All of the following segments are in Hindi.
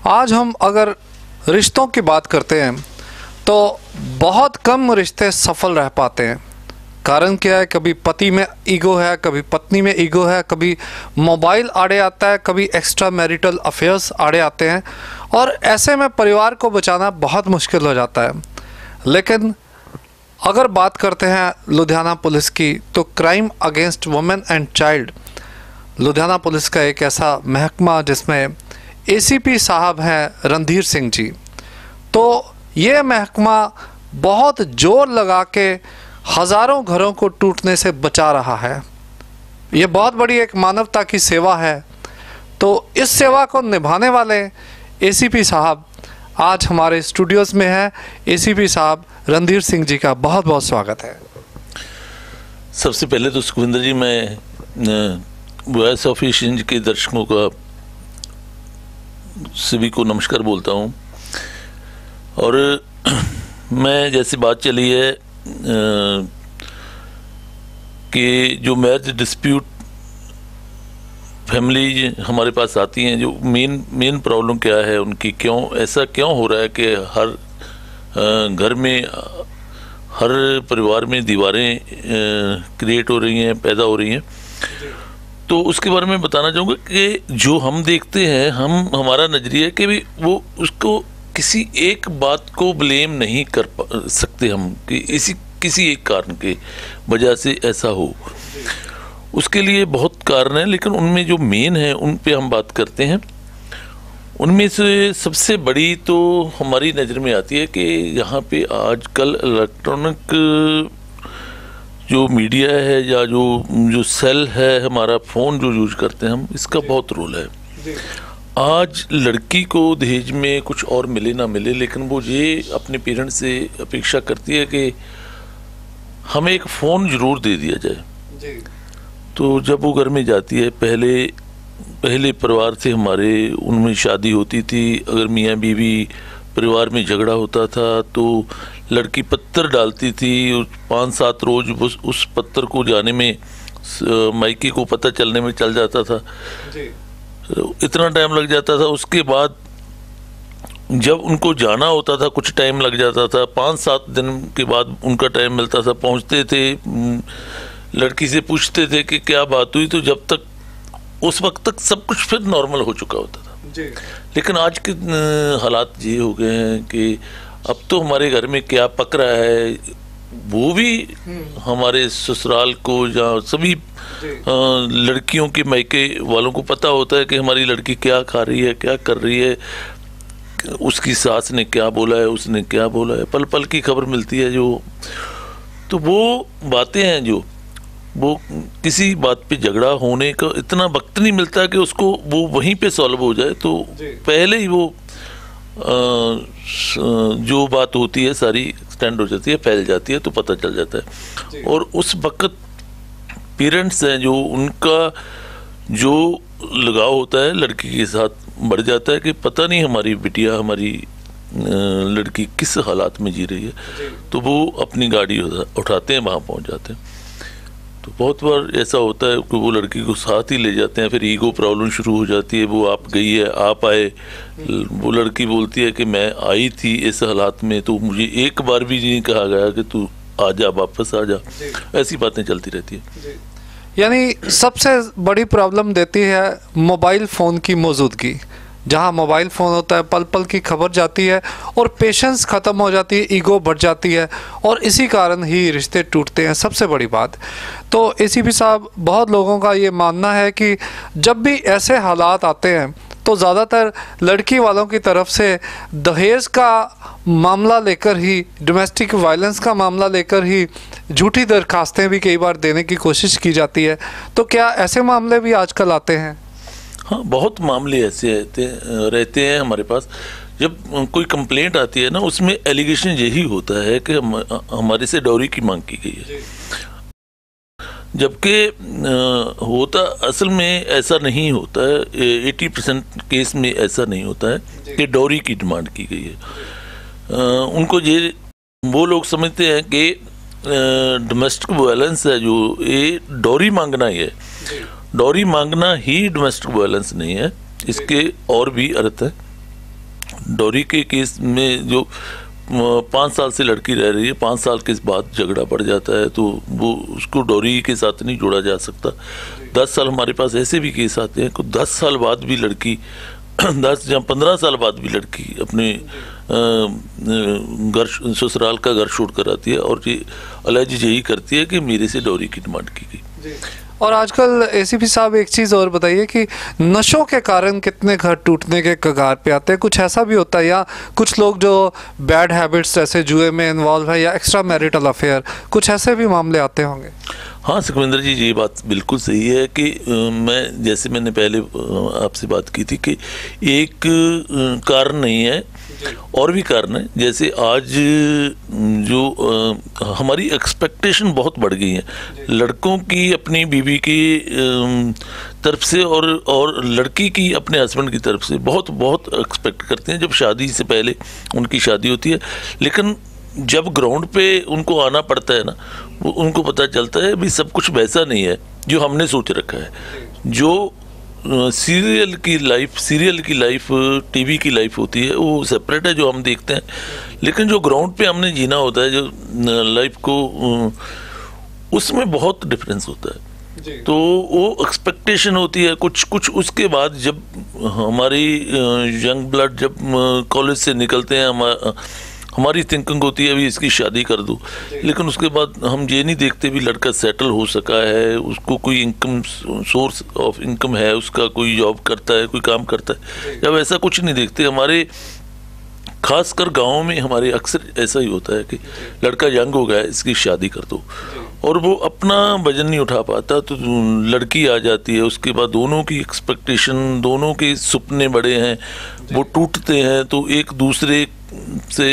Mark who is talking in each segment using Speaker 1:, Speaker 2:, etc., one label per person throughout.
Speaker 1: आज हम अगर रिश्तों की बात करते हैं तो बहुत कम रिश्ते सफल रह पाते हैं। कारण क्या है? कभी पति में ईगो है, कभी पत्नी में ईगो है, कभी मोबाइल आड़े आता है, कभी एक्स्ट्रा मैरिटल अफेयर्स आड़े आते हैं और ऐसे में परिवार को बचाना बहुत मुश्किल हो जाता है। लेकिन अगर बात करते हैं लुधियाना पुलिस की, तो crime against women and child Ludhiana police का एक ऐसा महकमा जिसमें एसीपी साहब हैं रणधीर सिंह जी। तो ये महकमा बहुत जोर लगा के हज़ारों घरों को टूटने से बचा रहा है। ये बहुत बड़ी एक मानवता की सेवा है। तो इस सेवा को निभाने वाले एसीपी साहब आज हमारे स्टूडियोज़ में हैं। एसीपी साहब रणधीर सिंह जी का बहुत बहुत स्वागत है।
Speaker 2: सबसे पहले तो सुखविंदर जी, मैं वॉइस ऑफ एशियन के दर्शकों का सभी को नमस्कार बोलता हूँ। और मैं जैसी बात चली है कि जो मैरिज डिस्प्यूट फैमिली हमारे पास आती हैं, जो मेन प्रॉब्लम क्या है उनकी, ऐसा क्यों हो रहा है कि हर घर में, हर परिवार में दीवारें क्रिएट हो रही हैं, पैदा हो रही हैं। तो उसके बारे में बताना चाहूँगा कि जो हम देखते हैं, हमारा नज़रिया है कि भी वो उसको किसी एक बात को ब्लेम नहीं कर सकते हम कि किसी एक कारण के वजह से ऐसा हो। उसके लिए बहुत कारण है, लेकिन उनमें जो मेन है उन पे हम बात करते हैं। उनमें से सबसे बड़ी तो हमारी नज़र में आती है कि यहाँ पे आजकल इलेक्ट्रॉनिक जो मीडिया है या जो सेल है, हमारा फ़ोन जो यूज करते हैं हम, इसका बहुत रोल है। आज लड़की को दहेज में कुछ और मिले ना मिले, लेकिन वो ये अपने पेरेंट्स से अपेक्षा करती है कि हमें एक फ़ोन ज़रूर दे दिया जाए। तो जब वो घर में जाती है, पहले परिवार से हमारे उनमें शादी होती थी, अगर मियाँ बीवी परिवार में झगड़ा होता था तो लड़की पत्थर डालती थी। 5-7 रोज उस पत्थर को जाने में मायके को पता चलने में चल जाता था, इतना टाइम लग जाता था। उसके बाद जब उनको जाना होता था कुछ टाइम लग जाता था। 5-7 दिन के बाद उनका टाइम मिलता था, पहुंचते थे, लड़की से पूछते थे कि क्या बात हुई, तो जब तक उस वक्त तक सब कुछ फिर नॉर्मल हो चुका होता था। लेकिन आज के हालात ये हो गए हैं कि अब तो हमारे घर में क्या पक रहा है वो भी हमारे ससुराल को या सभी लड़कियों के मायके वालों को पता होता है कि हमारी लड़की क्या खा रही है, क्या कर रही है, उसकी सास ने क्या बोला है, उसने क्या बोला है, पल पल की खबर मिलती है। तो वो बातें हैं जो वो किसी बात पे झगड़ा होने का इतना वक्त नहीं मिलता कि उसको वो वहीं पे सॉल्व हो जाए। तो पहले ही वो जो बात होती है सारी एक्सटेंड हो जाती है, फैल जाती है, तो पता चल जाता है। और उस वक्त पेरेंट्स हैं जो उनका जो लगाव होता है लड़की के साथ बढ़ जाता है कि पता नहीं हमारी बिटिया, हमारी लड़की किस हालात में जी रही है। तो वो अपनी गाड़ी उठाते हैं, वहाँ पहुँच जाते हैं। तो बहुत बार ऐसा होता है कि वो लड़की को साथ ही ले जाते हैं, फिर ईगो प्रॉब्लम शुरू हो जाती है। वो आप गई है, आप आए, वो लड़की बोलती है कि मैं आई थी इस हालात में, तो मुझे एक बार भी नहीं कहा गया कि तू आ जा, वापस आ जा। ऐसी बातें चलती रहती है।
Speaker 1: यानी सबसे बड़ी प्रॉब्लम देती है मोबाइल फ़ोन की मौजूदगी। जहाँ मोबाइल फ़ोन होता है, पल पल की खबर जाती है और पेशेंस ख़त्म हो जाती है, ईगो बढ़ जाती है और इसी कारण ही रिश्ते टूटते हैं, सबसे बड़ी बात। तो एसीपी साहब, बहुत लोगों का ये मानना है कि जब भी ऐसे हालात आते हैं तो ज़्यादातर लड़की वालों की तरफ से दहेज का मामला लेकर ही, डोमेस्टिक वायलेंस का मामला लेकर ही झूठी दरखास्तें भी कई बार देने की कोशिश की जाती है। तो क्या ऐसे मामले भी आजकल आते हैं?
Speaker 2: हाँ, बहुत मामले ऐसे रहते हैं हमारे पास। जब कोई कंप्लेंट आती है ना, उसमें एलिगेशन यही होता है कि हमारे से डॉरी की मांग की गई है, जबकि होता असल में ऐसा नहीं होता है। 80% केस में ऐसा नहीं होता है कि डॉरी की डिमांड की गई है। उनको वो लोग समझते हैं कि डोमेस्टिक वायलेंस है जो ये डॉरी मांगना ही है। डॉरी मांगना ही डोमेस्टिक वायलेंस नहीं है, इसके और भी अर्थ है। डॉरी के केस में जो 5 साल से लड़की रह रही है, 5 साल के बाद झगड़ा पड़ जाता है तो वो उसको डॉरी के साथ नहीं जोड़ा जा सकता। 10 साल हमारे पास ऐसे भी केस आते हैं कि 10 साल बाद भी लड़की 10 या 15 साल बाद भी लड़की अपने घर, ससुराल का घर छोड़ कर आती है और ये अलग यही करती है कि मेरे से डॉरी की डिमांड की गई।
Speaker 1: और आजकल एसीपी साहब एक चीज़ और बताइए कि नशों के कारण कितने घर टूटने के कगार पे आते हैं, कुछ ऐसा भी होता है या कुछ लोग जो बैड हैबिट्स जैसे जुए में इन्वॉल्व है या एक्स्ट्रा मैरिटल अफेयर, कुछ ऐसे भी मामले आते होंगे?
Speaker 2: हाँ सुखविंदर जी, ये बात बिल्कुल सही है कि मैं जैसे मैंने पहले आपसे बात की थी कि एक कारण नहीं है, और भी कारण है। जैसे आज जो हमारी एक्सपेक्टेशन बहुत बढ़ गई है लड़कों की अपनी बीवी की तरफ से और लड़की की अपने हस्बैंड की तरफ से बहुत बहुत एक्सपेक्ट करते हैं जब शादी से पहले उनकी शादी होती है। लेकिन जब ग्राउंड पे उनको आना पड़ता है ना, वो उनको पता चलता है भी सब कुछ वैसा नहीं है जो हमने सोच रखा है। जो सीरियल की लाइफ टीवी की लाइफ होती है वो सेपरेट है जो हम देखते हैं, लेकिन जो ग्राउंड पे हमने जीना होता है जो लाइफ को, उसमें बहुत डिफरेंस होता है। तो वो एक्सपेक्टेशन होती है कुछ उसके बाद जब हमारी यंग ब्लड जब कॉलेज से निकलते हैं हमारी थिंकिंग होती है अभी इसकी शादी कर दूं, लेकिन उसके बाद हम ये नहीं देखते भी लड़का सेटल हो सका है, उसको कोई इनकम सोर्स ऑफ इनकम है, उसका कोई जॉब करता है, कोई काम करता है, जब ऐसा कुछ नहीं देखते। हमारे खासकर गाँव में हमारे अक्सर ऐसा ही होता है कि लड़का यंग हो गया है इसकी शादी कर दो, और वो अपना वजन नहीं उठा पाता तो लड़की आ जाती है। उसके बाद दोनों की एक्सपेक्टेशन, दोनों के सपने बड़े हैं, वो टूटते हैं तो एक दूसरे से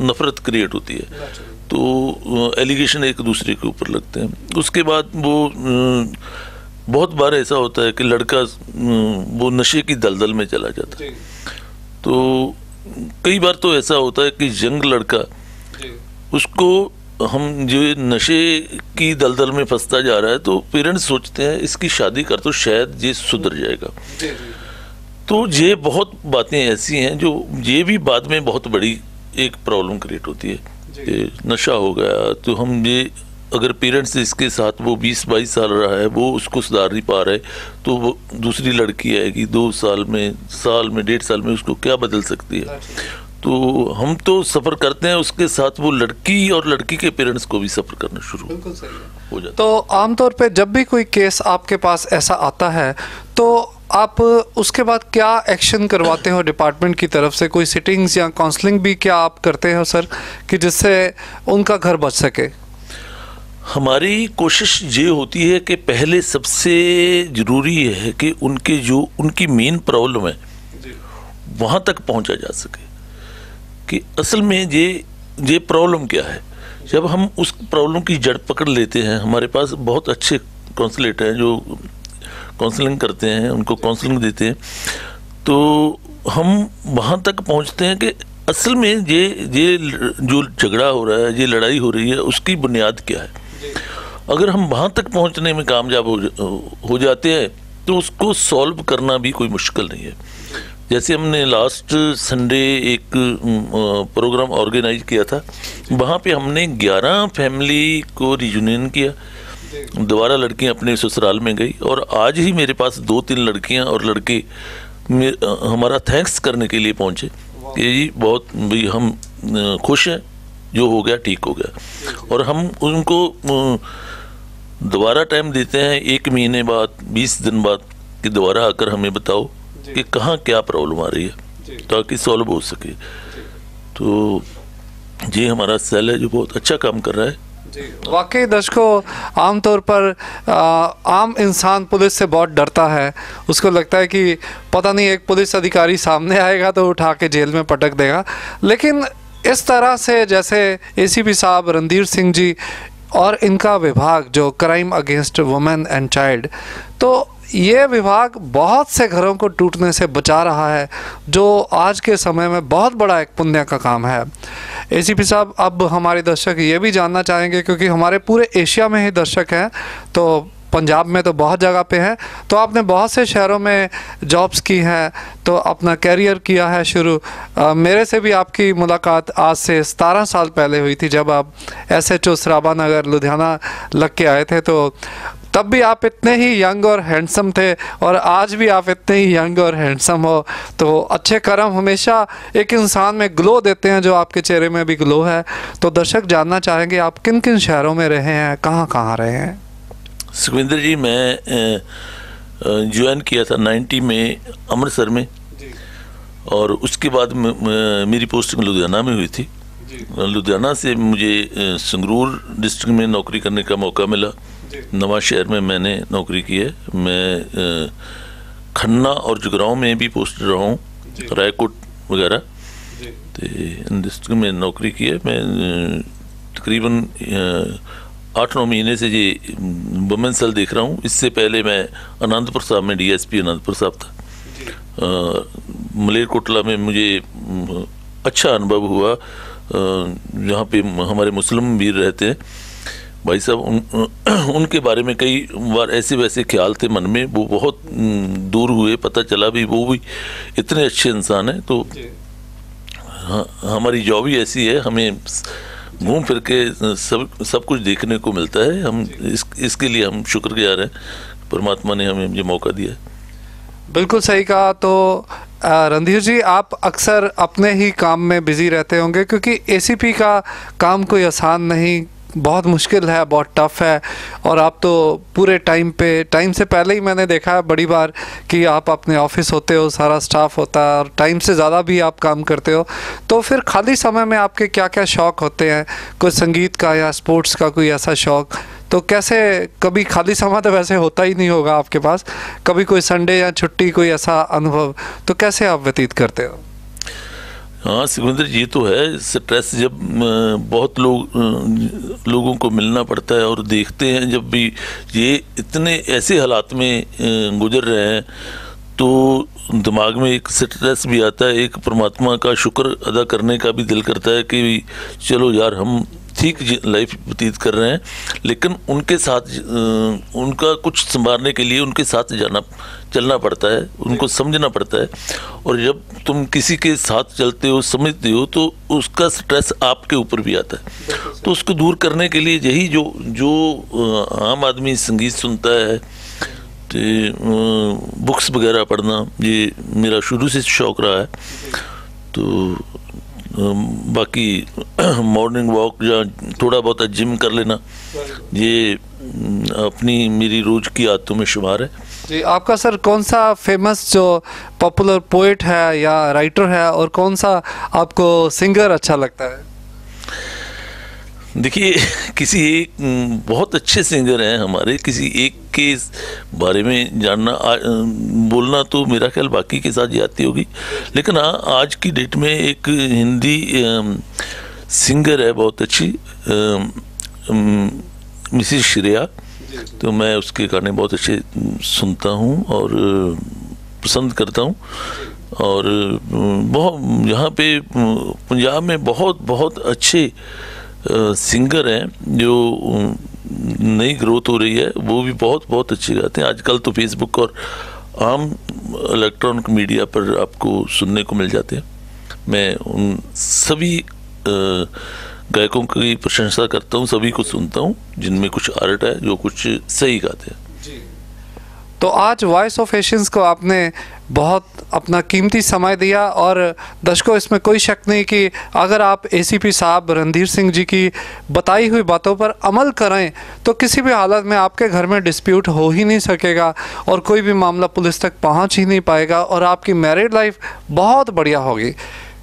Speaker 2: नफरत क्रिएट होती है, तो एलिगेशन एक दूसरे के ऊपर लगते हैं। उसके बाद वो बहुत बार ऐसा होता है कि लड़का वो नशे की दलदल में चला जाता है। तो कई बार तो ऐसा होता है कि यंग लड़का, उसको हम जो नशे की दलदल में फंसता जा रहा है तो पेरेंट्स सोचते हैं इसकी शादी कर तो शायद ये सुधर जाएगा। तो ये बहुत बातें ऐसी हैं जो ये भी बाद में बहुत बड़ी एक प्रॉब्लम क्रिएट होती है कि नशा हो गया तो हम ये, अगर पेरेंट्स इसके साथ वो 20-22 साल रहा है वो उसको सुधार नहीं पा रहे, तो वो दूसरी लड़की आएगी 2 साल में, 1.5 साल में उसको क्या बदल सकती है। तो हम तो सफ़र करते हैं उसके साथ, वो लड़की और लड़की के पेरेंट्स को भी सफ़र करना शुरू हो जाता है।
Speaker 1: तो आमतौर पे जब भी कोई केस आपके पास ऐसा आता है तो आप उसके बाद क्या एक्शन करवाते हो डिपार्टमेंट की तरफ से? कोई सिटिंग्स या काउंसलिंग भी क्या आप करते हो सर, कि जिससे उनका घर बच सके?
Speaker 2: हमारी कोशिश ये होती है कि पहले सबसे ज़रूरी है कि उनकी मेन प्रॉब्लम है वहाँ तक पहुँचा जा सके कि असल में ये प्रॉब्लम क्या है। जब हम उस प्रॉब्लम की जड़ पकड़ लेते हैं, हमारे पास बहुत अच्छे काउंसलेट हैं जो काउंसलिंग करते हैं, उनको काउंसलिंग देते हैं, तो हम वहाँ तक पहुँचते हैं कि असल में ये जो झगड़ा हो रहा है, ये लड़ाई हो रही है, उसकी बुनियाद क्या है। अगर हम वहाँ तक पहुँचने में कामयाब हो जाते हैं तो उसको सॉल्व करना भी कोई मुश्किल नहीं है। जैसे हमने लास्ट संडे एक प्रोग्राम ऑर्गेनाइज किया था, वहाँ पे हमने 11 फैमिली को रियूनियन किया, दोबारा लड़कियाँ अपने ससुराल में गई, और आज ही मेरे पास 2-3 लड़कियाँ और लड़के हमारा थैंक्स करने के लिए पहुँचे कि जी बहुत भी हम खुश हैं, जो हो गया ठीक हो गया। और हम उनको दोबारा टाइम देते हैं 1 महीने बाद, 20 दिन बाद, कि दोबारा आकर हमें बताओ कि कहाँ क्या प्रॉब्लम आ रही है ताकि सॉल्व हो सके। तो ये हमारा सेल है जो बहुत अच्छा काम कर रहा है।
Speaker 1: वाकई दर्शकों, आमतौर पर आम इंसान पुलिस से बहुत डरता है, उसको लगता है कि पता नहीं एक पुलिस अधिकारी सामने आएगा तो उठा के जेल में पटक देगा, लेकिन इस तरह से जैसे एसीपी साहब रणधीर सिंह जी और इनका विभाग जो crime against women and child, तो ये विभाग बहुत से घरों को टूटने से बचा रहा है, जो आज के समय में बहुत बड़ा एक पुण्य का काम है। एसीपी साहब, अब हमारे दर्शक ये भी जानना चाहेंगे, क्योंकि हमारे पूरे एशिया में ही दर्शक हैं, तो पंजाब में तो बहुत जगह पे हैं, तो आपने बहुत से शहरों में जॉब्स की हैं, तो अपना कैरियर किया है शुरू। मेरे से भी आपकी मुलाकात आज से 17 साल पहले हुई थी, जब आप SHO सराबा नगर लुधियाना लग के आए थे। तो तब भी आप इतने ही यंग और हैंडसम थे, और आज भी आप इतने ही यंग और हैंडसम हो। तो अच्छे कर्म हमेशा एक इंसान में ग्लो देते हैं, जो आपके चेहरे में भी ग्लो है। तो दर्शक जानना चाहेंगे आप किन किन शहरों में रहे हैं, कहाँ कहाँ रहे हैं?
Speaker 2: सुखविंदर जी, मैं ज्वाइन किया था 90 में अमृतसर में, और उसके बाद मेरी पोस्टिंग लुधियाना में हुई थी। लुधियाना से मुझे संगरूर डिस्ट्रिक्ट में नौकरी करने का मौका मिला। नवा शहर में मैंने नौकरी की है। मैं खन्ना और जुगरांव में भी पोस्ट रहा हूँ, रायकोट वगैरह, तो इन डिस्ट्रिक्ट में नौकरी की है। मैं तकरीबन 8-9 महीने से ये वुमेन सेल देख रहा हूँ। इससे पहले मैं आनंदपुर साहब में DSP आनंदपुर साहब था। मलेरकोटला में मुझे अच्छा अनुभव हुआ, जहाँ पे हमारे मुस्लिम वीर रहते हैं भाई साहब। उनके बारे में कई बार ऐसे वैसे ख्याल थे मन में, वो बहुत दूर हुए, पता चला भी वो भी इतने अच्छे इंसान हैं। तो हमारी जॉब ही ऐसी है, हमें घूम फिर के सब कुछ देखने को मिलता है। हम इसके लिए हम शुक्रगुजार हैं, परमात्मा ने हमें ये मौका दिया है।
Speaker 1: बिल्कुल सही कहा। तो रणधीर जी, आप अक्सर अपने ही काम में बिजी रहते होंगे, क्योंकि ACP का काम कोई आसान नहीं, बहुत मुश्किल है, बहुत टफ है। और आप तो पूरे टाइम से पहले ही मैंने देखा है बड़ी बार कि आप अपने ऑफिस होते हो, सारा स्टाफ होता है, और टाइम से ज़्यादा भी आप काम करते हो। तो फिर खाली समय में आपके क्या क्या शौक़ होते हैं? कोई संगीत का या स्पोर्ट्स का कोई ऐसा शौक़? तो कैसे, कभी खाली समय तो वैसे होता ही नहीं होगा आपके पास, कभी कोई संडे या छुट्टी, कोई ऐसा अनुभव, तो कैसे आप व्यतीत करते हो?
Speaker 2: हाँ सुखविंदर, ये तो है। स्ट्रेस जब बहुत लोगों को मिलना पड़ता है और देखते हैं, जब भी ये इतने ऐसे हालात में गुजर रहे हैं, तो दिमाग में एक स्ट्रेस भी आता है। एक परमात्मा का शुक्र अदा करने का भी दिल करता है कि चलो यार, हम ठीक लाइफ व्यतीत कर रहे हैं, लेकिन उनके साथ उनका कुछ संभालने के लिए उनके साथ चलना पड़ता है, उनको समझना पड़ता है। और जब तुम किसी के साथ चलते हो, समझते हो, तो उसका स्ट्रेस आपके ऊपर भी आता है। तो उसको दूर करने के लिए यही जो आम आदमी संगीत सुनता है, तो बुक्स वगैरह पढ़ना, ये मेरा शुरू से शौक़ रहा है। तो बाकी मॉर्निंग वॉक या थोड़ा बहुत जिम कर लेना, ये अपनी मेरी रोज़ की आदतों में शुमार है।
Speaker 1: जी, आपका सर कौन सा फेमस जो पॉपुलर पोएट है या राइटर है, और कौन सा आपको सिंगर अच्छा लगता है?
Speaker 2: देखिए, किसी एक बहुत अच्छे सिंगर हैं हमारे, किसी एक के बारे में बोलना तो मेरा ख्याल बाकी के साथ जाती होगी। लेकिन हाँ, आज की डेट में एक हिंदी सिंगर है बहुत अच्छी, मिसेस श्रेया। तो मैं उसके गाने बहुत अच्छे सुनता हूँ और पसंद करता हूँ। और बहुत यहाँ पे पंजाब में बहुत अच्छे सिंगर हैं जो नई ग्रोथ हो रही है, वो भी बहुत अच्छे गाते हैं। आजकल तो फेसबुक और आम इलेक्ट्रॉनिक मीडिया पर आपको सुनने को मिल जाते हैं। मैं उन सभी गायकों की प्रशंसा करता हूँ, सभी को सुनता हूँ जिनमें कुछ आर्ट है, जो कुछ सही गाते हैं।
Speaker 1: तो आज वॉइस ऑफ एशियंस को आपने बहुत अपना कीमती समय दिया, और दर्शकों, इसमें कोई शक नहीं कि अगर आप ACP साहब रणधीर सिंह जी की बताई हुई बातों पर अमल करें, तो किसी भी हालत में आपके घर में डिस्प्यूट हो ही नहीं सकेगा, और कोई भी मामला पुलिस तक पहुंच ही नहीं पाएगा, और आपकी मैरिड लाइफ बहुत बढ़िया होगी।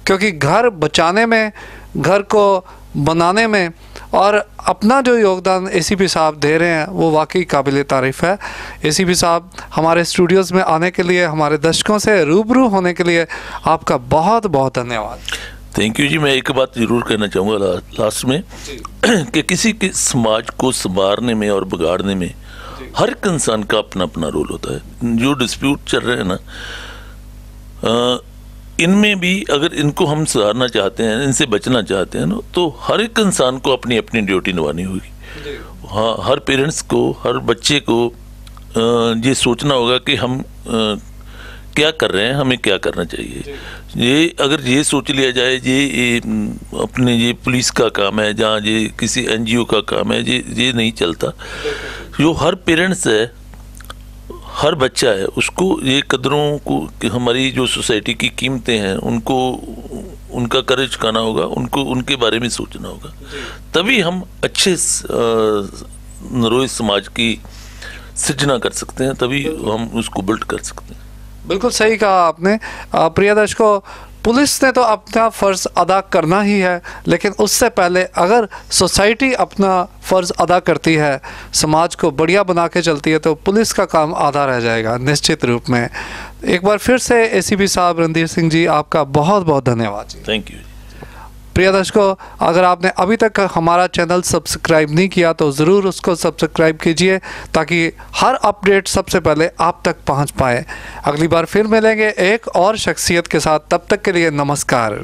Speaker 1: क्योंकि घर बचाने में, घर को बनाने में, और अपना जो योगदान ACP साहब दे रहे हैं, वो वाकई काबिल तारीफ़ है। ACP साहब, हमारे स्टूडियोज़ में आने के लिए, हमारे दर्शकों से रूबरू होने के लिए आपका बहुत धन्यवाद।
Speaker 2: थैंक यू जी। मैं एक बात ज़रूर कहना चाहूँगा लास्ट में कि किसी के समाज को संवारने में और बिगाड़ने में हर एक इंसान का अपना रोल होता है। जो डिस्प्यूट चल रहे हैं ना, इनमें भी अगर इनको हम सुधारना चाहते हैं, इनसे बचना चाहते हैं ना, तो हर एक इंसान को अपनी अपनी ड्यूटी निभानी होगी। हाँ, हर पेरेंट्स को, हर बच्चे को ये सोचना होगा कि हम क्या कर रहे हैं, हमें क्या करना चाहिए। ये अगर ये सोच लिया जाए ये अपने ये पुलिस का काम है, जहाँ ये किसी एनजीओ का काम है, ये नहीं चलता। जो हर पेरेंट्स है, हर बच्चा है, उसको ये कदरों को कि हमारी जो सोसाइटी की कीमतें हैं उनको, उनका कदर चुकाना होगा, उनको उनके बारे में सोचना होगा। तभी हम अच्छे नरोए समाज की सृजना कर सकते हैं, तभी हम उसको बिल्ड कर सकते हैं।
Speaker 1: बिल्कुल सही कहा आपने। प्रिय दर्शकों, पुलिस ने तो अपना फ़र्ज़ अदा करना ही है, लेकिन उससे पहले अगर सोसाइटी अपना फ़र्ज़ अदा करती है, समाज को बढ़िया बना के चलती है, तो पुलिस का काम आधा रह जाएगा निश्चित रूप में। एक बार फिर से एसीपी साहब रणधीर सिंह जी, आपका बहुत बहुत धन्यवाद जी।
Speaker 2: Thank you.
Speaker 1: प्रिय दर्शकों, अगर आपने अभी तक हमारा चैनल सब्सक्राइब नहीं किया तो ज़रूर उसको सब्सक्राइब कीजिए, ताकि हर अपडेट सबसे पहले आप तक पहुंच पाए। अगली बार फिर मिलेंगे एक और शख्सियत के साथ, तब तक के लिए नमस्कार।